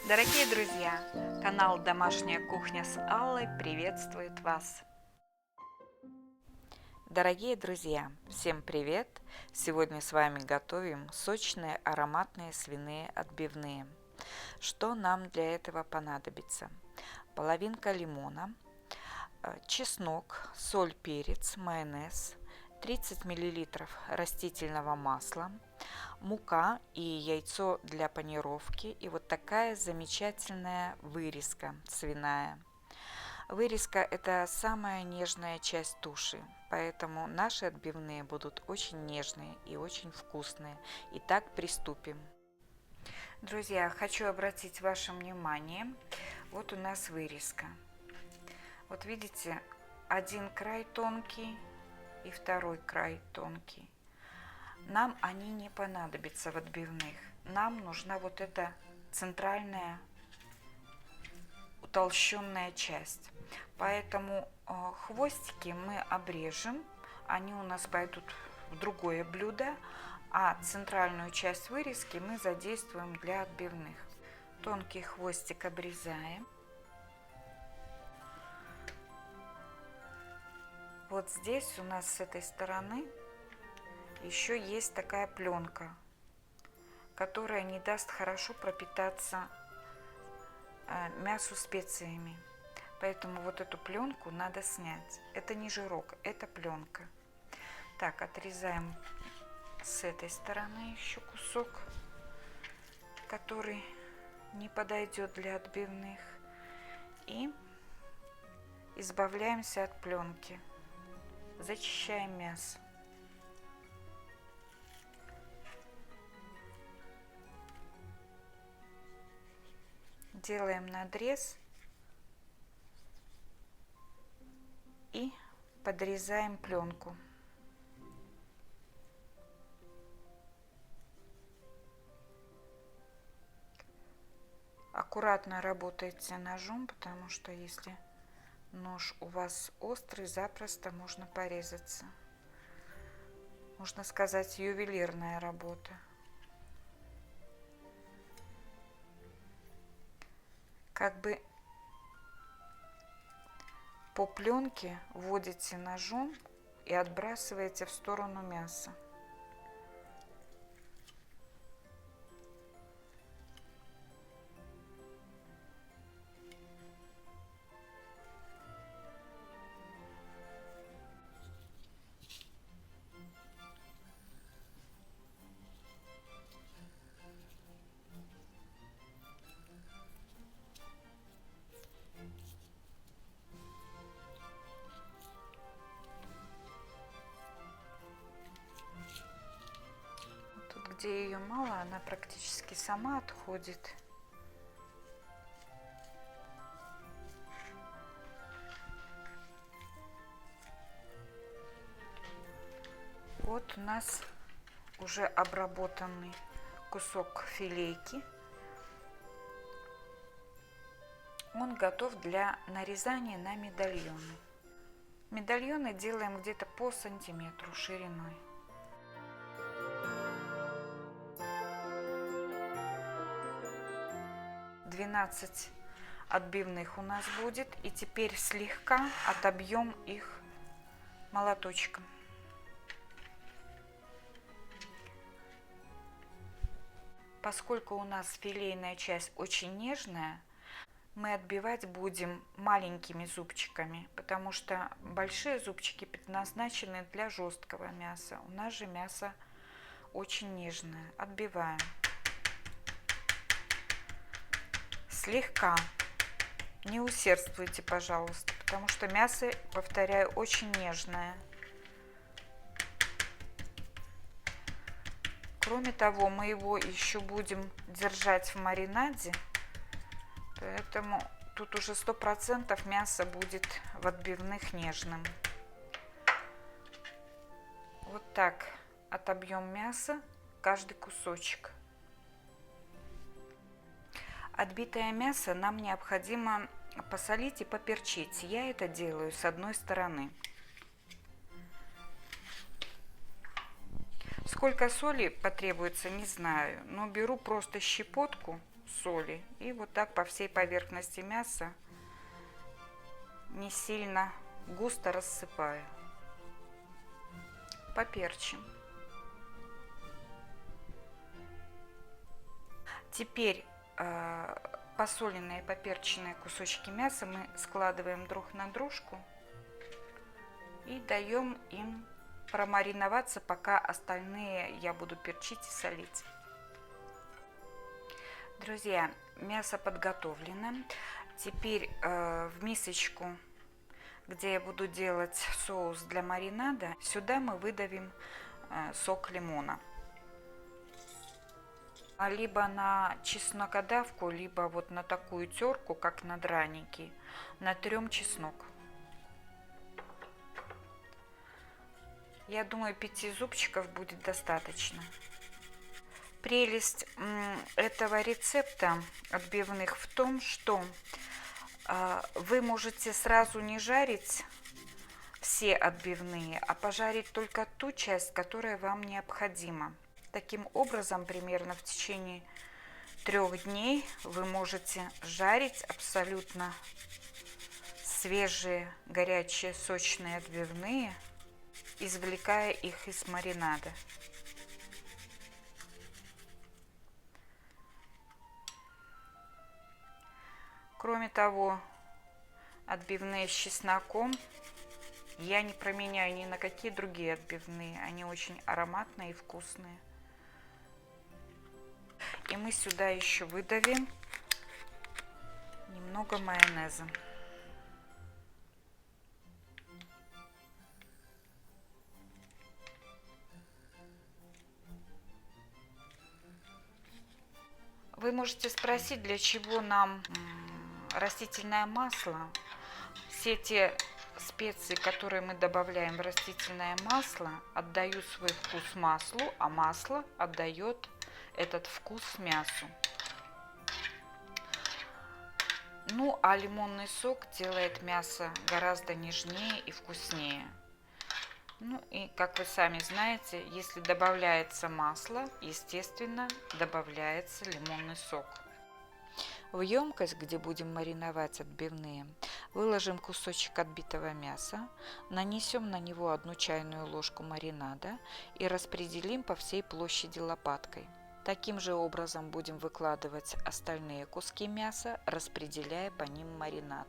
Дорогие друзья, канал «Домашняя кухня» с Аллой приветствует вас. Дорогие друзья, всем привет! Сегодня с вами готовим сочные ароматные свиные отбивные. Что нам для этого понадобится? Половинка лимона, чеснок, соль, перец, майонез, 30 мл растительного масла, мука и яйцо для панировки и вот такая замечательная вырезка свиная. Вырезка – это самая нежная часть туши, поэтому наши отбивные будут очень нежные и очень вкусные. Итак, приступим. Друзья, хочу обратить ваше внимание, вот у нас вырезка. Вот видите, один край тонкий и второй край тонкий. Нам они не понадобятся в отбивных. Нам нужна вот эта центральная утолщенная часть. Поэтому хвостики мы обрежем. Они у нас пойдут в другое блюдо. А центральную часть вырезки мы задействуем для отбивных. Тонкий хвостик обрезаем. Вот здесь у нас с этой стороны еще есть такая пленка, которая не даст хорошо пропитаться мясу специями. Поэтому вот эту пленку надо снять. Это не жирок, это пленка. Так, отрезаем с этой стороны еще кусок, который не подойдет для отбивных. И избавляемся от пленки. Зачищаем мясо. Делаем надрез и подрезаем пленку. Аккуратно работайте ножом, потому что если нож у вас острый, запросто можно порезаться. Можно сказать, ювелирная работа. Как бы по пленке вводите ножом и отбрасываете в сторону мяса. Где ее мало, она практически сама отходит. Вот у нас уже обработанный кусок филейки. Он готов для нарезания на медальоны. Медальоны делаем где-то по сантиметру шириной. Двенадцать отбивных у нас будет. И теперь слегка отобьем их молоточком. Поскольку у нас филейная часть очень нежная, мы отбивать будем маленькими зубчиками, потому что большие зубчики предназначены для жесткого мяса. У нас же мясо очень нежное. Отбиваем. Слегка. Не усердствуйте, пожалуйста, потому что мясо, повторяю, очень нежное. Кроме того, мы его еще будем держать в маринаде, поэтому тут уже 100% мясо будет в отбивных нежным. Вот так отобьем мясо, каждый кусочек. Отбитое мясо нам необходимо посолить и поперчить. Я это делаю с одной стороны. Сколько соли потребуется, не знаю, но беру просто щепотку соли. И вот так по всей поверхности мяса не сильно густо рассыпаю. Поперчим. Теперь посоленные и поперченные кусочки мяса мы складываем друг на дружку и даем им промариноваться, пока остальные я буду перчить и солить. Друзья, мясо подготовлено. Теперь в мисочку, где я буду делать соус для маринада, сюда мы выдавим сок лимона. Либо на чеснокодавку, либо вот на такую терку, как на драники, натрем чеснок. Я думаю, 5 зубчиков будет достаточно. Прелесть этого рецепта отбивных в том, что вы можете сразу не жарить все отбивные, а пожарить только ту часть, которая вам необходима. Таким образом, примерно в течение 3 дней вы можете жарить абсолютно свежие, горячие, сочные отбивные, извлекая их из маринада. Кроме того, отбивные с чесноком я не променяю ни на какие другие отбивные. Они очень ароматные и вкусные. И мы сюда еще выдавим немного майонеза. Вы можете спросить, для чего нам растительное масло. Все те специи, которые мы добавляем в растительное масло, отдают свой вкус маслу, а масло отдает этот вкус мясу. Ну, а лимонный сок делает мясо гораздо нежнее и вкуснее. Ну и, как вы сами знаете, если добавляется масло, естественно, добавляется лимонный сок. В емкость, где будем мариновать отбивные, выложим кусочек отбитого мяса, нанесем на него 1 чайную ложку маринада и распределим по всей площади лопаткой. Таким же образом будем выкладывать остальные куски мяса, распределяя по ним маринад.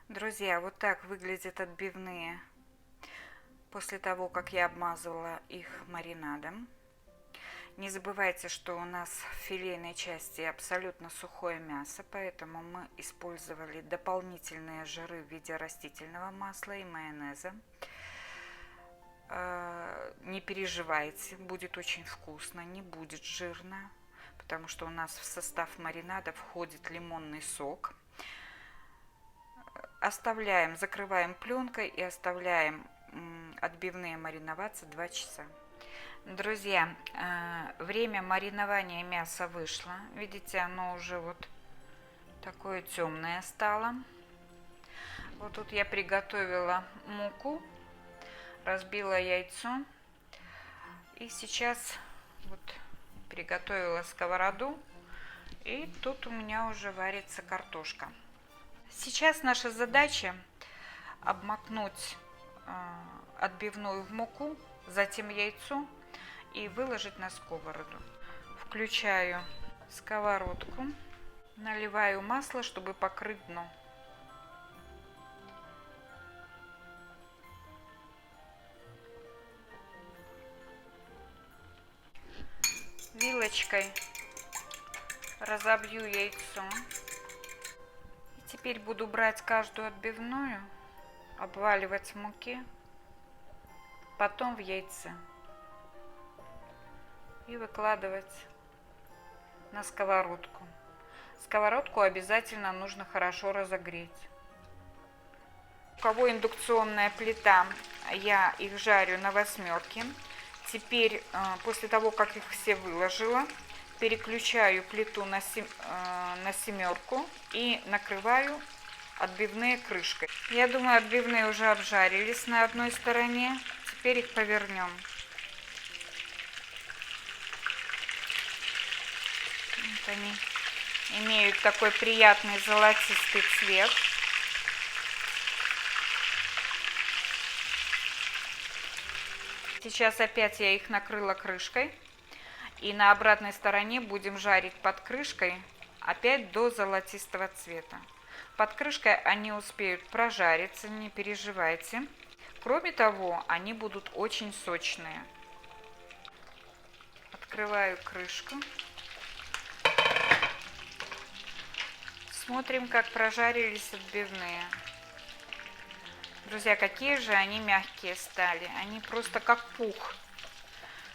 Друзья, вот так выглядят отбивные после того, как я обмазывала их маринадом. Не забывайте, что у нас в филейной части абсолютно сухое мясо, поэтому мы использовали дополнительные жиры в виде растительного масла и майонеза. Не переживайте, будет очень вкусно, не будет жирно, потому что у нас в состав маринада входит лимонный сок. Оставляем, закрываем пленкой и оставляем отбивные мариноваться 2 часа. Друзья, время маринования мяса вышло. Видите, оно уже вот такое темное стало. Вот тут я приготовила муку, разбила яйцо. И сейчас вот приготовила сковороду. И тут у меня уже варится картошка. Сейчас наша задача обмакнуть отбивную в муку, затем яйцо и выложить на сковороду. Включаю сковородку, наливаю масло, чтобы покрыть дно. Вилочкой разобью яйцо. И теперь буду брать каждую отбивную, обваливать в муке, потом в яйце и выкладывать на сковородку. Сковородку обязательно нужно хорошо разогреть. У кого индукционная плита, я их жарю на 8. Теперь, после того, как их все выложила, переключаю плиту на 7 и накрываю отбивные крышкой. Я думаю, отбивные уже обжарились на одной стороне. Теперь их повернем. Вот они имеют такой приятный золотистый цвет. Сейчас опять я их накрыла крышкой. И на обратной стороне будем жарить под крышкой опять до золотистого цвета. Под крышкой они успеют прожариться, не переживайте. Кроме того, они будут очень сочные. Открываю крышку. Смотрим, как прожарились отбивные. Друзья, какие же они мягкие стали. Они просто как пух.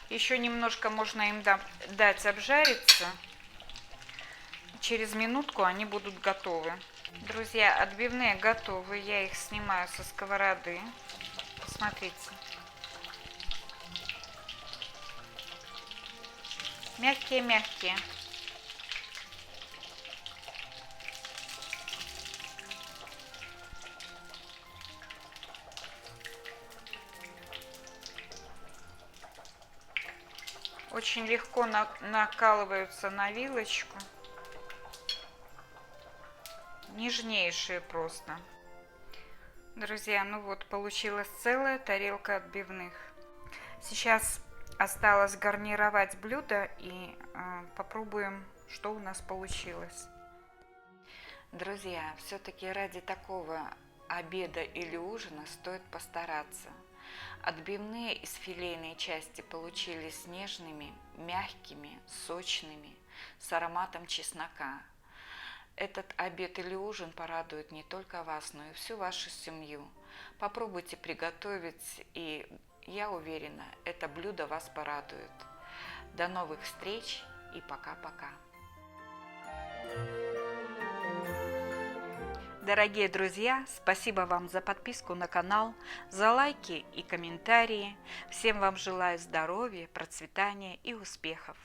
Еще немножко можно им дать обжариться. Через минутку они будут готовы. Друзья, отбивные готовы. Я их снимаю со сковороды. Посмотрите. Мягкие-мягкие. Очень легко накалываются на вилочку. Нежнейшие просто. Друзья, ну вот получилась целая тарелка отбивных. Сейчас осталось гарнировать блюдо и попробуем, что у нас получилось. Друзья, все-таки ради такого обеда или ужина стоит постараться. Отбивные из филейной части получились нежными, мягкими, сочными, с ароматом чеснока. Этот обед или ужин порадует не только вас, но и всю вашу семью. Попробуйте приготовить, и я уверена, это блюдо вас порадует. До новых встреч и пока-пока. Дорогие друзья, спасибо вам за подписку на канал, за лайки и комментарии. Всем вам желаю здоровья, процветания и успехов.